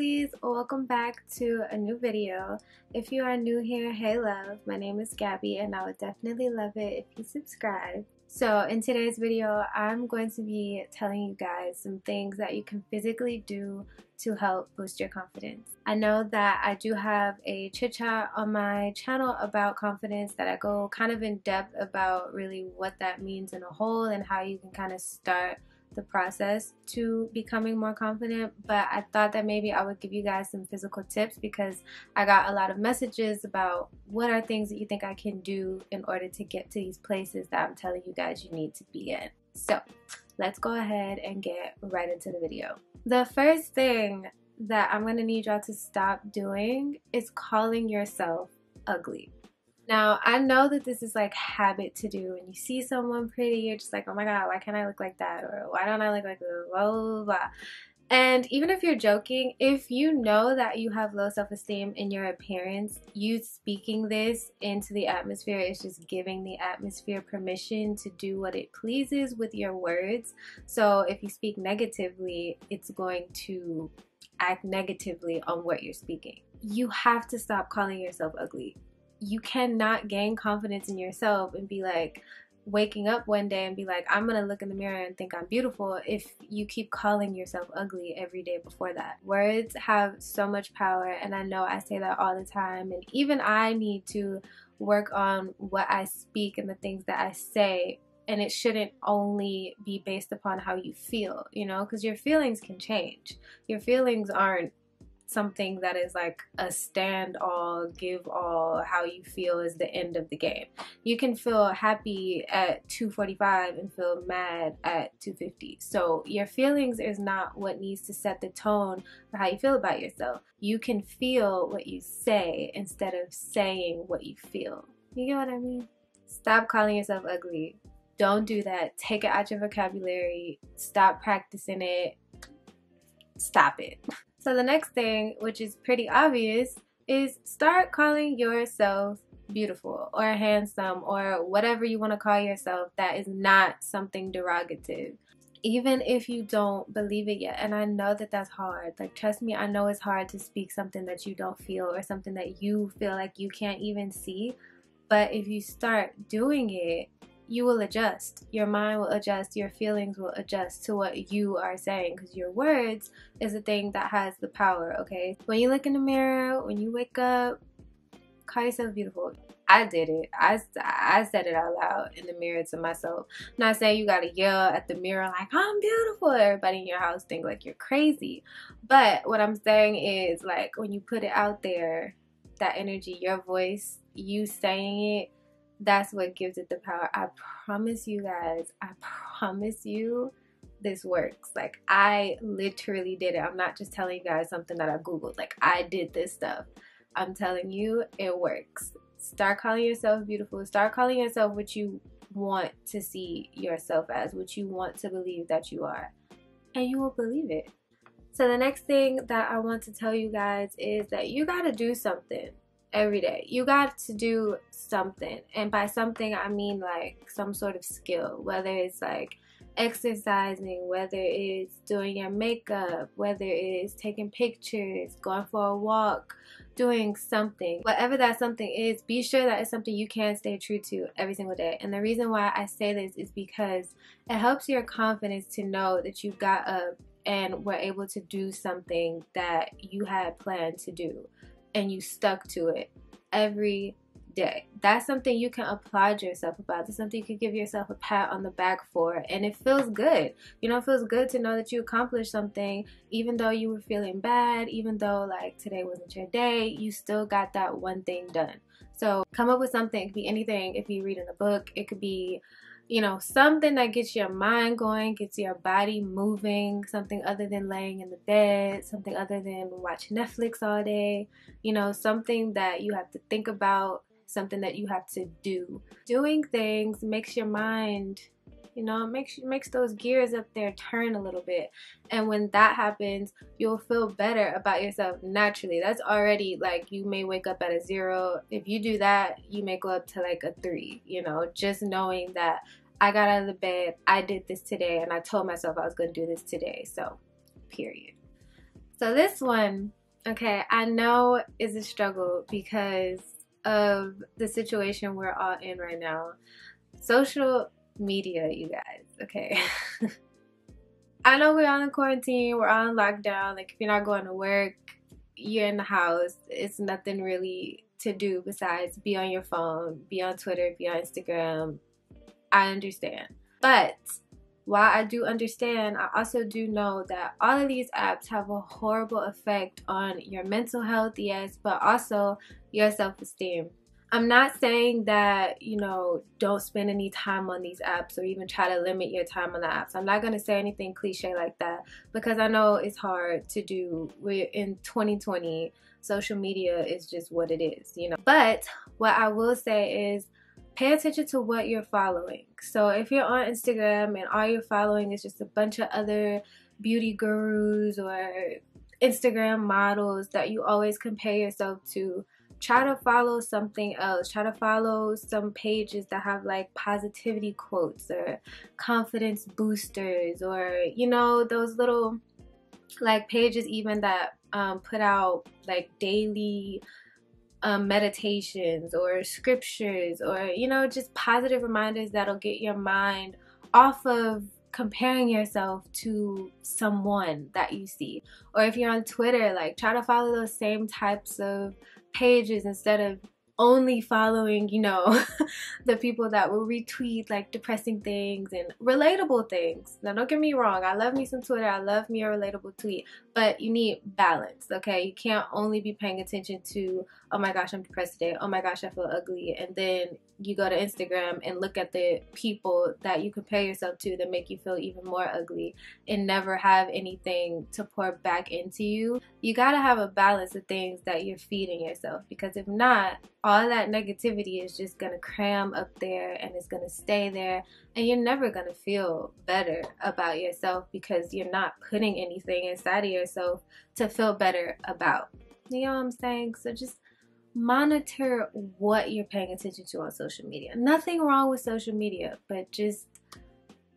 lovelies, welcome back to a new video. If you are new here, hey love, my name is Gabby and I would definitely love it if you subscribe. So in today's video, I'm going to be telling you guys some things that you can physically do to help boost your confidence. I know that I do have a chit chat on my channel about confidence that I go kind of in depth about really what that means in a whole and how you can kind of start the process to becoming more confident, but I thought that maybe I would give you guys some physical tips because I got a lot of messages about what are things that you think I can do in order to get to these places that I'm telling you guys you need to be in. So let's go ahead and get right into the video. The first thing that I'm gonna need y'all to stop doing is calling yourself ugly. Now, I know that this is like habit to do. When you see someone pretty, you're just like, oh my god, why can't I look like that? Or why don't I look like this? Blah, blah, blah. And even if you're joking, if you know that you have low self-esteem in your appearance, you speaking this into the atmosphere is just giving the atmosphere permission to do what it pleases with your words. So if you speak negatively, it's going to act negatively on what you're speaking. You have to stop calling yourself ugly. You cannot gain confidence in yourself and be like waking up one day and be like, I'm gonna look in the mirror and think I'm beautiful if you keep calling yourself ugly every day before that. Words have so much power, and I know I say that all the time, and even I need to work on what I speak and the things that I say, and it shouldn't only be based upon how you feel, you know, because your feelings can change. Your feelings aren't something that is like a stand all, give all, how you feel is the end of the game. You can feel happy at 2:45 and feel mad at 2:50. So your feelings is not what needs to set the tone for how you feel about yourself. You can feel what you say instead of saying what you feel. You get what I mean? Stop calling yourself ugly. Don't do that. Take it out your vocabulary. Stop practicing it. Stop it. So the next thing, which is pretty obvious, is start calling yourself beautiful or handsome or whatever you want to call yourself that is not something derogative. Even if you don't believe it yet, and I know that that's hard. Like, trust me, I know it's hard to speak something that you don't feel or something that you feel like you can't even see. But if you start doing it, you will adjust. Your mind will adjust. Your feelings will adjust to what you are saying, because your words is the thing that has the power, okay? When you look in the mirror, when you wake up, call yourself beautiful. I did it. I said it out loud in the mirror to myself. I'm not saying you gotta yell at the mirror like, I'm beautiful. Everybody in your house think like you're crazy. But what I'm saying is, like, when you put it out there, that energy, your voice, you saying it, that's what gives it the power. I promise you guys, I promise you this works. Like, I literally did it. I'm not just telling you guys something that I Googled. Like, I did this stuff. I'm telling you, it works. Start calling yourself beautiful. Start calling yourself what you want to see yourself as, what you want to believe that you are. And you will believe it. So the next thing that I want to tell you guys is that you gotta do something. Every day you got to do something, and by something I mean like some sort of skill, whether it's like exercising, whether it's doing your makeup, whether it's taking pictures, going for a walk, doing something. Whatever that something is, be sure that it's something you can stay true to every single day. And the reason why I say this is because it helps your confidence to know that you got up and were able to do something that you had planned to do, and you stuck to it every day. That's something you can applaud yourself about. That's something you can give yourself a pat on the back for, and it feels good. You know, it feels good to know that you accomplished something, even though you were feeling bad, even though like today wasn't your day, you still got that one thing done. So come up with something. It could be anything. It could be reading a book. It could be, you know, something that gets your mind going, gets your body moving, something other than laying in the bed, something other than watching Netflix all day, you know, something that you have to think about, something that you have to do. Doing things makes your mind, you know, makes those gears up there turn a little bit. And when that happens, you'll feel better about yourself naturally. That's already like, you may wake up at a 0. If you do that, you may go up to like a 3, you know, just knowing that I got out of the bed, I did this today, and I told myself I was going to do this today. So, period. So this one, okay, I know is a struggle because of the situation we're all in right now. Social media, you guys, okay? I know we're all in quarantine, we're all in lockdown. Like, if you're not going to work, you're in the house. It's nothing really to do besides be on your phone, be on Twitter, be on Instagram. I understand. But while I do understand, I also do know that all of these apps have a horrible effect on your mental health, yes, but also your self-esteem. I'm not saying that, you know, don't spend any time on these apps or even try to limit your time on the apps. I'm not going to say anything cliche like that because I know it's hard to do. We're in 2020. Social media is just what it is, you know. But what I will say is pay attention to what you're following. So if you're on Instagram and all you're following is just a bunch of other beauty gurus or Instagram models that you always compare yourself to, try to follow something else. Try to follow some pages that have like positivity quotes or confidence boosters, or, you know, those little like pages even that put out like daily meditations or scriptures, or, you know, just positive reminders that'll get your mind off of comparing yourself to someone that you see. Or if you're on Twitter, like try to follow those same types of pages instead of only following, you know, the people that will retweet like depressing things and relatable things. Now, don't get me wrong, I love me some Twitter, I love me a relatable tweet, but you need balance, okay? You can't only be paying attention to, oh my gosh, I'm depressed today, oh my gosh, I feel ugly, and then you go to Instagram and look at the people that you compare yourself to that make you feel even more ugly and never have anything to pour back into you. You gotta have a balance of things that you're feeding yourself, because if not, all that negativity is just gonna cram up there and it's gonna stay there, and you're never gonna feel better about yourself because you're not putting anything inside of yourself to feel better about. You know what I'm saying? So just monitor what you're paying attention to on social media. Nothing wrong with social media, but just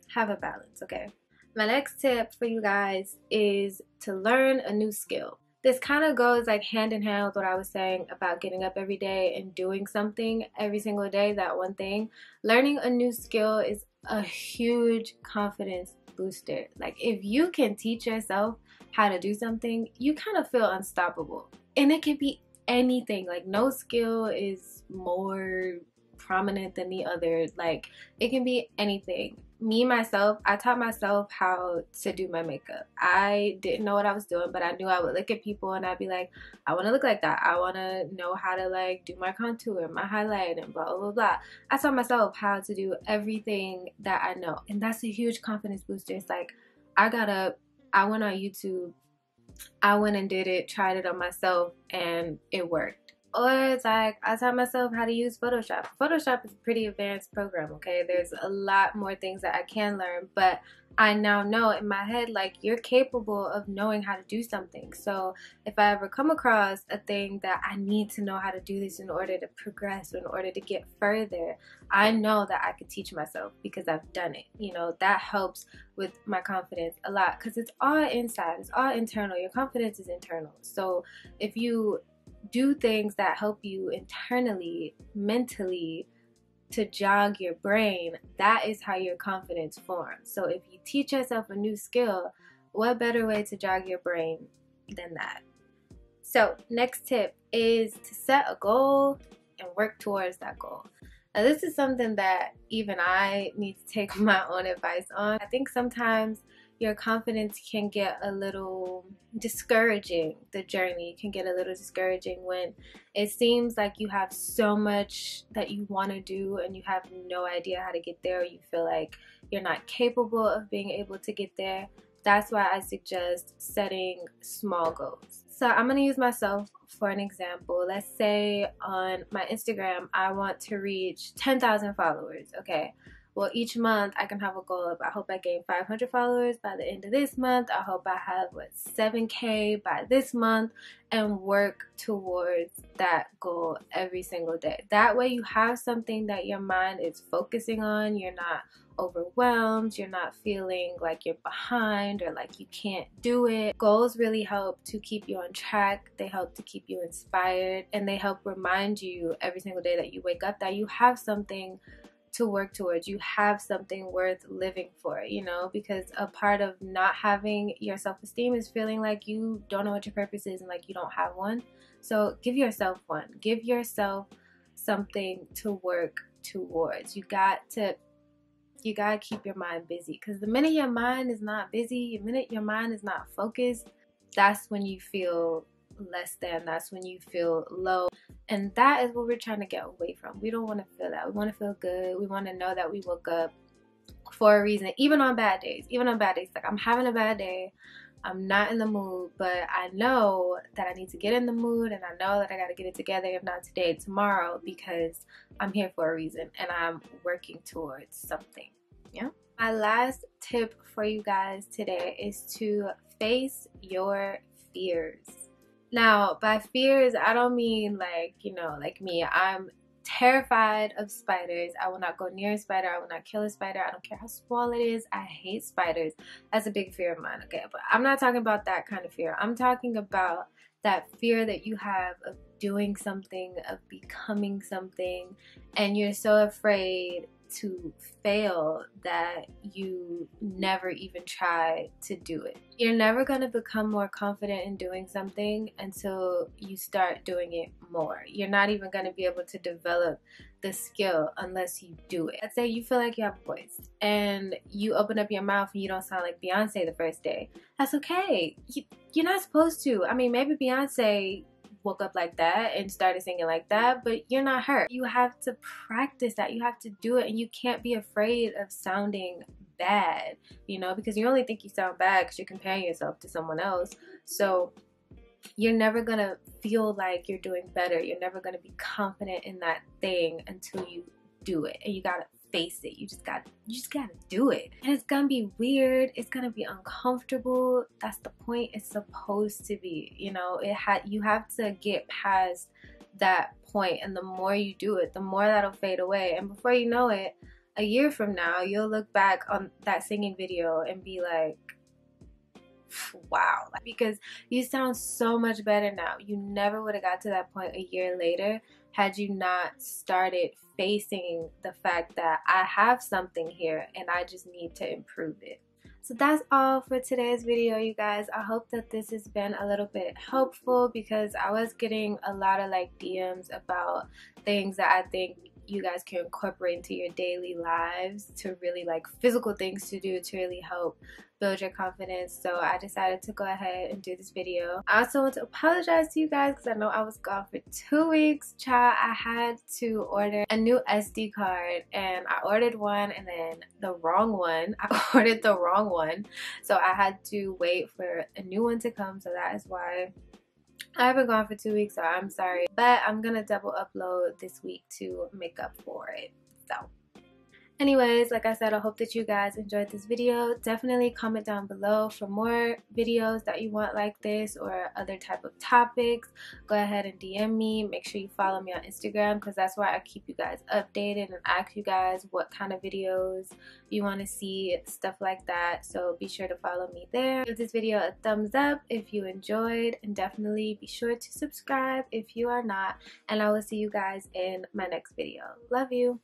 have a balance, okay? My next tip for you guys is to learn a new skill. This kind of goes like hand in hand with what I was saying about getting up every day and doing something every single day, that one thing. Learning a new skill is a huge confidence booster. Like, if you can teach yourself how to do something, you kind of feel unstoppable. And it can be anything. Like, no skill is more prominent than the other. Like, it can be anything. Me, myself, I taught myself how to do my makeup. I didn't know what I was doing, but I knew I would look at people and I'd be like, I want to look like that. I want to know how to like do my contour, my highlight, and blah, blah, blah. I taught myself how to do everything that I know. And that's a huge confidence booster. It's like, I got up, I went on YouTube, I went and did it, tried it on myself, and it worked. Or it's like, I taught myself how to use Photoshop. Photoshop is a pretty advanced program, okay? There's a lot more things that I can learn, but I now know in my head, like, you're capable of knowing how to do something. So if I ever come across a thing that I need to know how to do this in order to progress, or in order to get further, I know that I could teach myself because I've done it. You know, that helps with my confidence a lot because it's all inside. It's all internal. Your confidence is internal. So if you do things that help you internally, mentally, to jog your brain, that is how your confidence forms. So if you teach yourself a new skill, what better way to jog your brain than that? So next tip is to set a goal and work towards that goal. Now, this is something that even I need to take my own advice on. I think sometimes your confidence can get a little discouraging. The journey can get a little discouraging when it seems like you have so much that you want to do and you have no idea how to get there, or you feel like you're not capable of being able to get there. That's why I suggest setting small goals. So I'm going to use myself for an example. Let's say on my Instagram, I want to reach 10,000 followers, okay? well, each month I can have a goal of, I hope I gain 500 followers by the end of this month. I hope I have 7K by this month, and work towards that goal every single day. That way you have something that your mind is focusing on. You're not overwhelmed, you're not feeling like you're behind or like you can't do it. Goals really help to keep you on track. They help to keep you inspired, and they help remind you every single day that you wake up that you have something to work towards. You have something worth living for, you know, because a part of not having your self-esteem is feeling like you don't know what your purpose is and like you don't have one. So give yourself one. Give yourself something to work towards. You gotta keep your mind busy, because the minute your mind is not busy, the minute your mind is not focused, that's when you feel less than, that's when you feel low. And that is what we're trying to get away from. We don't want to feel that. We want to feel good. We want to know that we woke up for a reason, even on bad days. Like, I'm having a bad day, I'm not in the mood, but I know that I need to get in the mood, and I know that I got to get it together, if not today, tomorrow, because I'm here for a reason and I'm working towards something. Yeah. My last tip for you guys today is to face your fears. Now, by fears, I don't mean like, you know, like me. I'm terrified of spiders. I will not go near a spider. I will not kill a spider. I don't care how small it is. I hate spiders. That's a big fear of mine, okay? But I'm not talking about that kind of fear. I'm talking about that fear that you have of doing something, of becoming something, and you're so afraid to fail that you never even try to do it. You're never going to become more confident in doing something until you start doing it more. You're not even going to be able to develop the skill unless you do it. Let's say you feel like you have a voice and you open up your mouth and you don't sound like Beyonce the first day. That's okay. You're not supposed to. I mean, maybe Beyonce woke up like that and started singing like that, but you're not her. You have to practice that. You have to do it, and you can't be afraid of sounding bad, you know, because you only think you sound bad because you're comparing yourself to someone else. So you're never gonna feel like you're doing better. You're never gonna be confident in that thing until you do it, and you gotta face it. You just gotta do it. And it's gonna be weird, it's gonna be uncomfortable. That's the point. It's supposed to be, you know. You have to get past that point, and the more you do it, the more that'll fade away. And before you know it, a year from now, you'll look back on that singing video and be like, wow, because you sound so much better now. You never would have got to that point a year later had you not started facing the fact that I have something here and I just need to improve it. So that's all for today's video, you guys. I hope that this has been a little bit helpful, because I was getting a lot of like DMs about things that I think you guys can incorporate into your daily lives, to really like physical things to do to really help build your confidence. So I decided to go ahead and do this video. I also want to apologize to you guys because I know I was gone for 2 weeks. Child, I had to order a new SD card, and I ordered one and then the wrong one. I ordered the wrong one, so I had to wait for a new one to come. So that is why I've been gone for 2 weeks, so I'm sorry. But I'm gonna double upload this week to make up for it. So anyways, like I said, I hope that you guys enjoyed this video. Definitely comment down below for more videos that you want like this, or other type of topics. Go ahead and DM me. Make sure you follow me on Instagram, because that's where I keep you guys updated and ask you guys what kind of videos you want to see, stuff like that. So be sure to follow me there. Give this video a thumbs up if you enjoyed, and definitely be sure to subscribe if you are not. And I will see you guys in my next video. Love you.